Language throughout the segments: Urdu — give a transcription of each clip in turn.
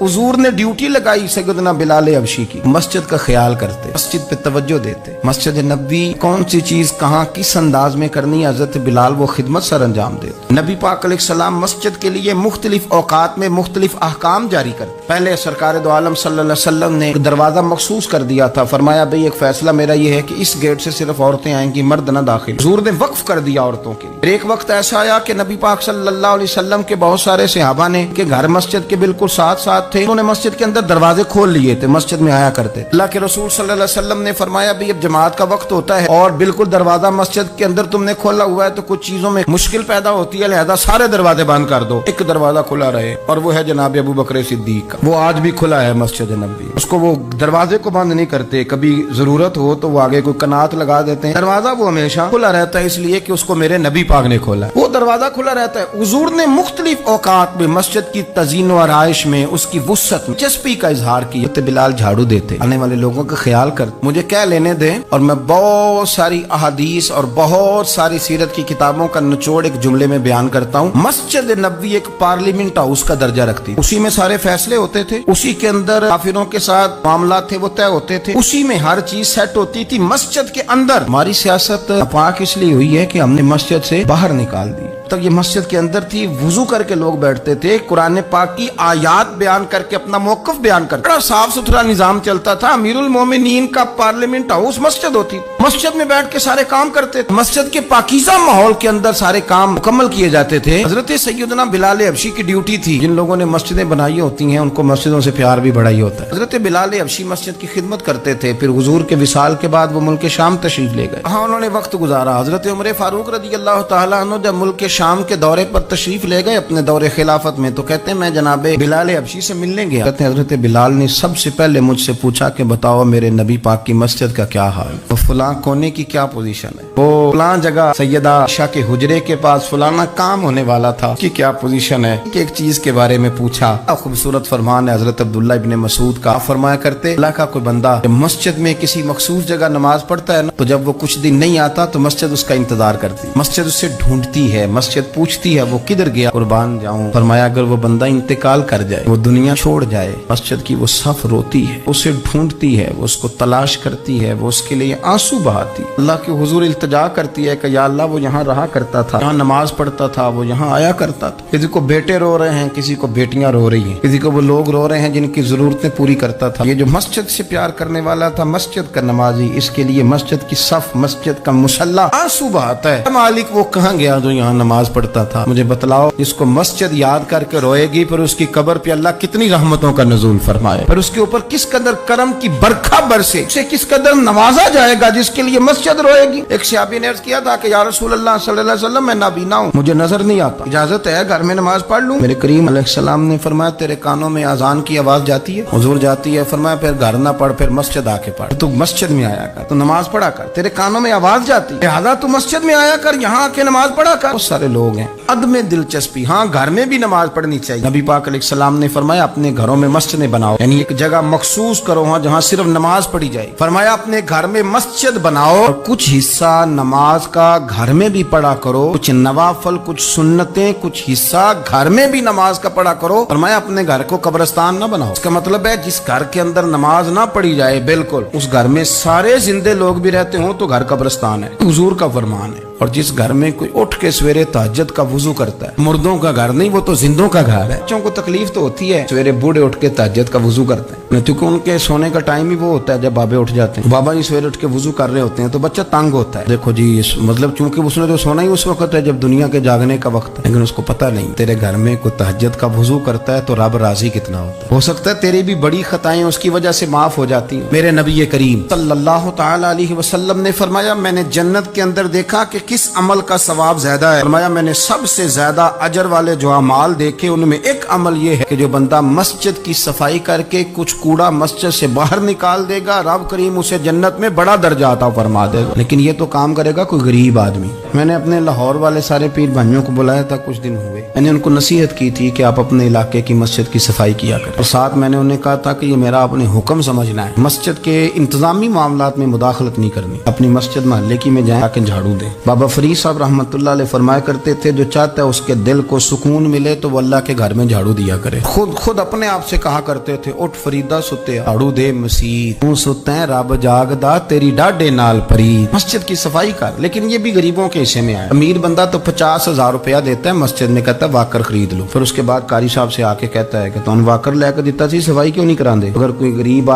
حضور نے ڈیوٹی لگائی سیدنا بلال حبشی کی، مسجد کا خیال کرتے، مسجد پہ توجہ دیتے، مسجد نبوی کون سی چیز کہاں کس انداز میں کرنی ہے، حضرت بلال وہ خدمت سر انجام دیتے۔ نبی پاک علیہ السلام مسجد کے لیے مختلف اوقات میں مختلف احکام جاری کرتے۔ پہلے سرکار دو عالم صلی اللہ علیہ وسلم نے ایک دروازہ مخصوص کر دیا تھا، فرمایا بھئی ایک فیصلہ میرا یہ ہے کہ اس گیٹ سے صرف عورتیں آئیں گی، مرد نہ داخل۔ حضور نے وقف کر دیا عورتوں کے لیے۔ ایک وقت ایسا آیا کہ نبی پاک صلی اللہ علیہ وسلم کے بہت سارے صحابہ نے کہ گھر مسجد کے بالکل ساتھ ساتھ تھے، انہوں نے مسجد کے اندر دروازے کھول لیے تھے، مسجد میں آیا کرتے۔ اللہ کے رسول صلی اللہ علیہ وسلم نے فرمایا بھئی اب جماعت کا وقت ہوتا ہے اور بالکل دروازہ مسجد کے اندر تم نے کھولا ہوا ہے تو کچھ چیزوں میں مشکل پیدا ہوتی ہے، لہذا سارے دروازے بند کر دو، ایک دروازہ کھلا رہے، اور وہ ہے جناب ابو بکر صدیق کا، وہ آج بھی کھلا ہے مسجد نبوی۔ اس کو وہ دروازے کو بند نہیں کرتے، کبھی ضرورت ہو تو وہ آگے کوئی کنات لگا دیتے ہیں، دروازہ وہ ہمیشہ کھلا رہتا ہے اس لیے کہ اس کو میرے نبی پاک نے کھولا ہے، وہ دروازہ کھلا رہتا ہے۔ حضور نے مختلف اوقات میں مسجد کی تزئین و آرائش میں اس کی وسعت میں دلچسپی کا اظہار کیا۔ بلال جھاڑو دیتے، آنے والے لوگوں کا خیال کر، مجھے کیا لینے دیں، اور میں بہت ساری احادیث اور بہت ساری سیرت کی کتابوں کا نچوڑ ایک جملے میں بیان کرتا ہوں۔ مسجد نبوی ایک پارلیمنٹ ہاؤس کا درجہ رکھتی، اسی میں سارے فیصلے ہوتے تھے، اسی کے اندر کافروں کے ساتھ معاملات تھے وہ طے ہوتے تھے، اسی میں ہر چیز سیٹ ہوتی تھی مسجد کے اندر۔ ہماری سیاست پاک اس لیے ہوئی ہے کہ ہم نے مسجد سے باہر نکال دی، تب یہ مسجد کے اندر تھی، وضو کر کے لوگ بیٹھتے تھے، قرآن پاک کی آیات بیان کر کے اپنا موقف بیان کرتے، بڑا صاف ستھرا نظام چلتا تھا۔ امیر المومنین کا پارلیمنٹ ہاؤس مسجد ہوتی، مسجد میں بیٹھ کے سارے کام کرتے تھے، مسجد کے پاکیزہ ماحول کے اندر سارے کام مکمل کیے جاتے تھے۔ حضرت سیدنا بلال حبشی کی ڈیوٹی تھی، جن لوگوں نے مسجدیں بنائی ہوتی ہیں ان کو مسجدوں سے پیار بھی بڑا ہی ہوتا ہے۔ حضرت بلال حبشی مسجد کی خدمت کرتے تھے، پھر حضور کے وصال کے بعد وہ ملک شام تشریف لے گئے، وہاں انہوں نے وقت گزارا۔ حضرت عمر فاروق رضی اللہ تعالیٰ عنہ جب ملک شام کے دورے پر تشریف لے گئے اپنے دور خلافت میں، تو کہتے ہیں میں جناب بلال حبشی سے ملنے گیا، کہتے ہیں حضرت بلال نے سب سے پہلے مجھ سے پوچھا کہ بتاؤ میرے نبی پاک کی مسجد کا کیا حال، وہ فلاں کونے کی کیا پوزیشن ہے، وہ فلاں جگہ سیدہ عائشہ کے حجرے کے پاس فلانا کام ہونے والا تھا کی کیا پوزیشن ہے، کہ ایک چیز کے بارے میں پوچھا۔ خوبصورت فرمان ہے حضرت عبداللہ ابن مسعود کا، فرمایا کرتے اللہ کا کوئی بندہ جب مسجد میں کسی مخصوص جگہ نماز پڑھتا ہے نا، تو جب وہ کچھ دن نہیں آتا تو مسجد اس کا انتظار کرتی، مسجد اسے ڈھونڈتی ہے، مسجد پوچھتی ہے وہ کدھر گیا، قربان جاؤں۔ فرمایا اگر وہ بندہ انتقال کر جائے، وہ دنیا چھوڑ جائے، مسجد کی وہ صف روتی ہے، اسے ڈھونڈتی ہے، وہ اس کو تلاش کرتی ہے، وہ اس کے لیے آنسو بہاتی، اللہ کے حضور التجا کرتی ہے کہ یا اللہ وہ یہاں رہا کرتا تھا، یہاں نماز پڑھتا تھا، وہ یہاں آیا کرتا تھا۔ کسی کو بیٹے رو رہے ہیں، کسی کو بیٹیاں رو رہی ہیں، کسی کو وہ لوگ رو رہے ہیں جن کی ضرورتیں پوری کرتا تھا۔ یہ جو مسجد سے پیار کرنے والا تھا، مسجد کا نمازی، اس کے لیے مسجد کی صف، مسجد کا مصلی آنسو بہاتا ہے۔ مالک وہ کہاں گیا جو یہاں نماز پڑھتا تھا، مجھے بتلاؤ۔ جس کو مسجد یاد کر کے روئے گی، پھر اس کی قبر پہ اللہ کتنی رحمتوں کا نزول فرمائے، پھر اس کے اوپر کس قدر کرم کی برکھا برسے، اسے کس قدر نوازا جائے گا جس کے لیے مسجد روئے گی۔ ایک صحابی نے عرض کیا تھا کہ یا رسول اللہ صلی اللہ علیہ وسلم میں نابینا ہوں، مجھے نظر نہیں آتا، اجازت ہے گھر میں نماز پڑھ لوں؟ میرے کریم علیہ السلام نے فرمایا تیرے کانوں میں اذان کی آواز جاتی ہے؟ حضور جاتی ہے۔ فرمایا پھر گھر نہ پڑھ، پھر مسجد آ کے پڑھ، تو مسجد میں آیا کر، تو نماز پڑھا کر، تیرے کانوں میں آواز جاتی ہے، لہٰذا تو مسجد میں آیا کر، یہاں آ کے نماز پڑھا کر۔ بہت سارے لوگ ہیں عدم دلچسپی، ہاں گھر میں بھی نماز پڑھنی چاہیے۔ نبی پاک علیہ السلام نے فرمایا اپنے گھروں میں مسجدیں بناؤ، یعنی ایک جگہ مخصوص کرو ہاں جہاں صرف نماز پڑھی جائے۔ فرمایا اپنے گھر میں مسجد بناؤ اور کچھ حصہ نماز کا گھر میں بھی پڑھا کرو، کچھ نوافل، کچھ سنتیں، کچھ حصہ گھر میں بھی نماز کا پڑھا کرو۔ فرمایا اپنے گھر کو قبرستان نہ بناؤ، اس کا مطلب ہے جس گھر کے اندر نماز نہ پڑھی جائے، بالکل اس گھر میں سارے زندے لوگ بھی رہتے ہوں تو گھر قبرستان ہے، حضور کا فرمان ہے۔ اور جس گھر میں کوئی اٹھ کے سویرے تہجد کا وضو کرتا ہے، مردوں کا گھر نہیں، وہ تو زندوں کا گھر ہے۔ بچوں کو تکلیف تو ہوتی ہے، سویرے بوڑھے اٹھ کے تہجد کا وضو کرتے ہیں، کیونکہ ان کے سونے کا ٹائم ہی وہ ہوتا ہے جب بابے اٹھ جاتے ہیں، بابا جی سویرے اٹھ کے وضو کر رہے ہوتے ہیں تو بچہ تنگ ہوتا ہے، دیکھو جی مطلب چونکہ اس نے تو سونا ہی اس وقت ہے جب دنیا کے جاگنے کا وقت ہے، لیکن اس کو پتہ نہیں تیرے گھر میں کوئی تہجد کا وضو کرتا ہے تو رب راضی کتنا ہوتا ہے، ہو سکتا ہے تیری بھی بڑی خطائیں اس کی وجہ سے معاف ہو جاتی ہیں۔ میرے نبی کریم صلی اللہ تعالی علیہ وسلم نے فرمایا میں نے جنت کے اندر دیکھا کہ کس عمل کا ثواب زیادہ ہے، فرمایا میں نے سب سے زیادہ اجر والے جو اعمال دیکھے ان میں ایک عمل یہ ہے کہ جو بندہ مسجد کی صفائی کر کے کچھ کوڑا مسجد سے باہر نکال دے گا، رب کریم اسے جنت میں بڑا درجہ عطا فرما دے گا، لیکن یہ تو کام کرے گا کوئی غریب آدمی۔ میں نے اپنے لاہور والے سارے پیر بھائیوں کو بلایا تھا، کچھ دن ہوئے، میں نے ان کو نصیحت کی تھی کہ آپ اپنے علاقے کی مسجد کی صفائی کیا کریں، اور ساتھ میں نے انہیں کہا تھا کہ یہ میرا اپنے حکم سمجھنا ہے، مسجد کے انتظامی معاملات میں مداخلت نہیں کرنی، اپنی مسجد محلے کی میں جائیں آ کے جھاڑو دیں، بابا فرید صاحب رحمۃ اللہ علیہ فرمایا کرتے تھے جو چاہتا ہے اس کے دل کو سکون ملے تو وہ اللہ کے گھر میں جھاڑو دیا کرے. خود اپنے آپ سے کہا کرتے تھے اٹھ فریدا ستے جھاڑو دے مسیت تو ستے رب جاگدا تیری ڈاڈے نال پرید. مسجد کی صفائی کر. لیکن یہ بھی غریبوں کے حصے میں آیا. امیر بندہ تو 50,000 روپیہ دیتا ہے مسجد میں, کہتا ہے واکر خرید لو. پھر اس کے بعد قاری صاحب سے آ کے کہتا ہے کہ تو واکر لے کے دیتا سی صفائی کیوں نہیں کراندے. اگر کوئی غریب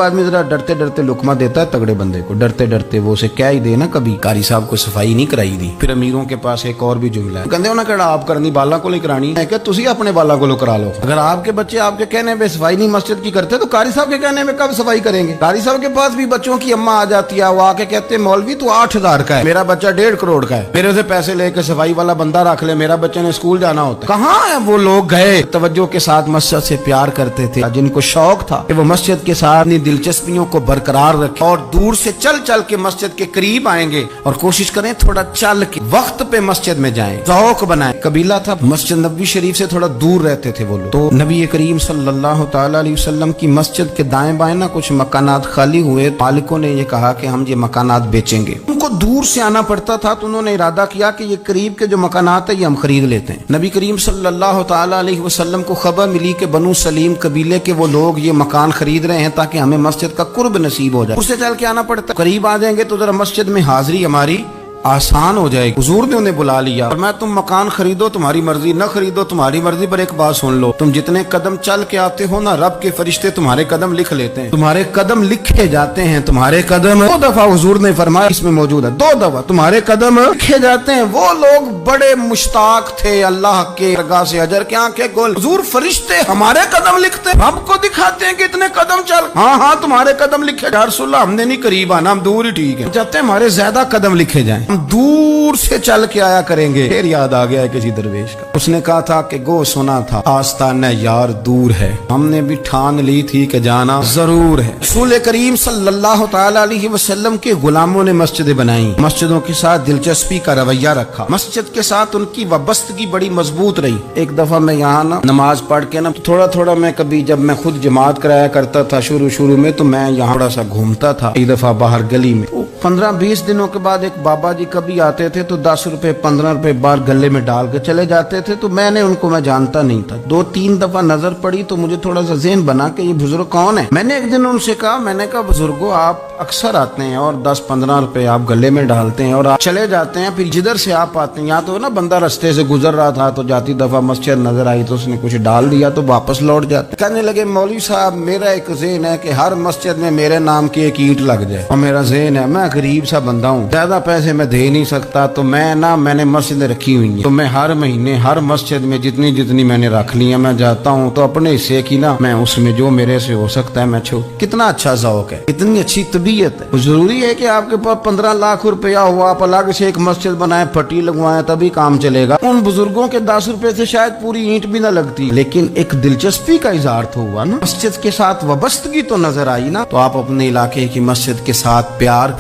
آدمی ذرا ڈرتے ڈرتے لقمہ دیتا ہے تگڑے بندے کو, ڈرتے ڈرتے وہ اسے کہہ ہی دے نا کبھی قاری صاحب کو صفائی نہیں کرائی دی. پھر امیروں کے پاس ایک اور بھی جملہ ہے, کہندے ہونا کہڑا آپ کرنی بالا کو نہیں کرانی ہے کہ تسی اپنے بالا کو کرا لو. اگر آپ کے بچے آپ کے کہنے پہ صفائی نہیں مسجد کی کرتے تو قاری صاحب کے کہنے میں کب صفائی کریں گے. قاری صاحب کے پاس بھی بچوں کی اماں آ جاتی ہے, وہ آ کے کہتے ہیں مولوی تو 8,000 کا ہے, میرا بچہ 1.5 کروڑ کا ہے, میرے سے پیسے لے کے صفائی والا بندہ رکھ لے, میرا بچے نے اسکول جانا ہوتا ہے. کہاں ہے وہ لوگ گئے توجہ کے ساتھ مسجد سے پیار کرتے تھے, جن کو شوق تھا کہ وہ مسجد کے ساتھ اپنی دلچسپیوں کو برقرار رکھیں اور دور سے چل چل کے مسجد کے قریب آئیں گے اور کوشش کریں تھوڑا چل کے وقت پہ مسجد میں جائیں, ذوق بنائیں. قبیلہ تھا مسجد نبوی شریف سے تھوڑا دور رہتے تھے وہ لوگ, تو نبی کریم صلی اللہ تعالی علیہ وسلم کی مسجد کے دائیں بائیں نا کچھ مکانات خالی ہوئے. مالکوں نے یہ کہا کہ ہم یہ مکانات بیچیں گے. ان کو دور سے آنا پڑتا تھا تو انہوں نے ارادہ کیا کہ یہ قریب کے جو مکانات ہیں یہ ہم خرید لیتے ہیں. نبی کریم صلی اللہ تعالی علیہ وسلم کو خبر ملی کہ بنو سلیم قبیلے کے وہ لوگ یہ مکان خرید رہے ہیں تاکہ ہمیں مسجد کا قرب نصیب ہو جائے. اس سے چل کے آنا پڑتا, قریب آ جائیں گے تو ذرا مسجد میں حاضری ہماری آسان ہو جائے گی. حضور نے انہیں بلا لیا اور میں تم مکان خریدو تمہاری مرضی, نہ خریدو تمہاری مرضی, پر ایک بات سن لو, تم جتنے قدم چل کے آتے ہو نا رب کے فرشتے تمہارے قدم لکھ لیتے ہیں, تمہارے قدم لکھے جاتے ہیں. تمہارے قدم 2 دفعہ حضور نے فرمایا, اس میں موجود ہے 2 دفعہ تمہارے قدم لکھے جاتے ہیں. وہ لوگ بڑے مشتاق تھے اللہ کے درگاہ سے اجر کے آنکھیں گول. حضور فرشتے ہمارے قدم لکھتے ہیں, رب کو دکھاتے ہیں کہ اتنے قدم چل, ہاں تمہارے قدم لکھے. یا رسول اللہ ہم نے نہیں قریب آنا, ہم دور ہی ٹھیک ہے, چاہتے ہیں ہمارے زیادہ قدم لکھے جائیں, ہم دور سے چل کے آیا کریں گے. پھر یاد آ گیا ہے کسی درویش کا, اس نے کہا تھا کہ گو سنا تھا آستانہ یار دور ہے, ہم نے بھی ٹھان لی تھی کہ جانا ضرور ہے. رسول کریم صلی اللہ تعالی علیہ وسلم کے غلاموں نے مسجدیں بنائیں, مسجدوں کے ساتھ دلچسپی کا رویہ رکھا, مسجد کے ساتھ ان کی وابستگی بڑی مضبوط رہی. ایک دفعہ میں یہاں نا نماز پڑھ کے نا تھوڑا میں کبھی جب میں خود جماعت کرایا کرتا تھا شروع میں تو میں یہاں تھوڑا سا گھومتا تھا. ایک دفعہ باہر گلی میں 15-20 دنوں کے بعد ایک بابا جی کبھی آتے تھے تو 10 روپے 15 روپے بار گلے میں ڈال کے چلے جاتے تھے. تو میں نے ان کو میں جانتا نہیں تھا, 2-3 دفعہ نظر پڑی تو مجھے تھوڑا سا ذہن بنا کہ یہ بزرگ کون ہے. میں نے ایک دن ان سے کہا, میں نے کہا بزرگوں آپ اکثر آتے ہیں اور 10-15 روپے آپ گلے میں ڈالتے ہیں اور آپ چلے جاتے ہیں, پھر جدھر سے آپ آتے ہیں یا تو نا بندہ رستے سے گزر رہا تھا تو جاتی دفعہ مسجد نظر آئی تو اس نے کچھ ڈال دیا تو واپس لوٹ جاتے. کہنے لگے مولوی صاحب میرا ایک ذہن ہے کہ ہر مسجد میں میرے نام کی ایک اینٹ لگ جائے, اور میرا ذہن ہے میں غریب سا بندہ ہوں, زیادہ پیسے میں دے نہیں سکتا, تو میں نے مسجدیں رکھی ہوئی ہیں تو میں ہر مہینے ہر مسجد میں جتنی میں نے رکھ لی ہیں میں جاتا ہوں تو اپنے حصے کی نا میں اس میں جو میرے سے ہو سکتا ہے میں چھوڑ. کتنا اچھا ذوق ہے, اتنی اچھی طبیعت ہے. ضروری ہے کہ آپ کے پاس 15 لاکھ روپیہ ہوا آپ الگ سے ایک مسجد بنائیں پٹی لگوائیں تبھی کام چلے گا. ان بزرگوں کے 10 روپے سے شاید پوری اینٹ بھی نہ لگتی, لیکن ایک دلچسپی کا اظہار تو ہوا نا, مسجد کے ساتھ وابستگی تو نظر آئی نا. تو آپ اپنے علاقے کی مسجد کے ساتھ پیار کریں.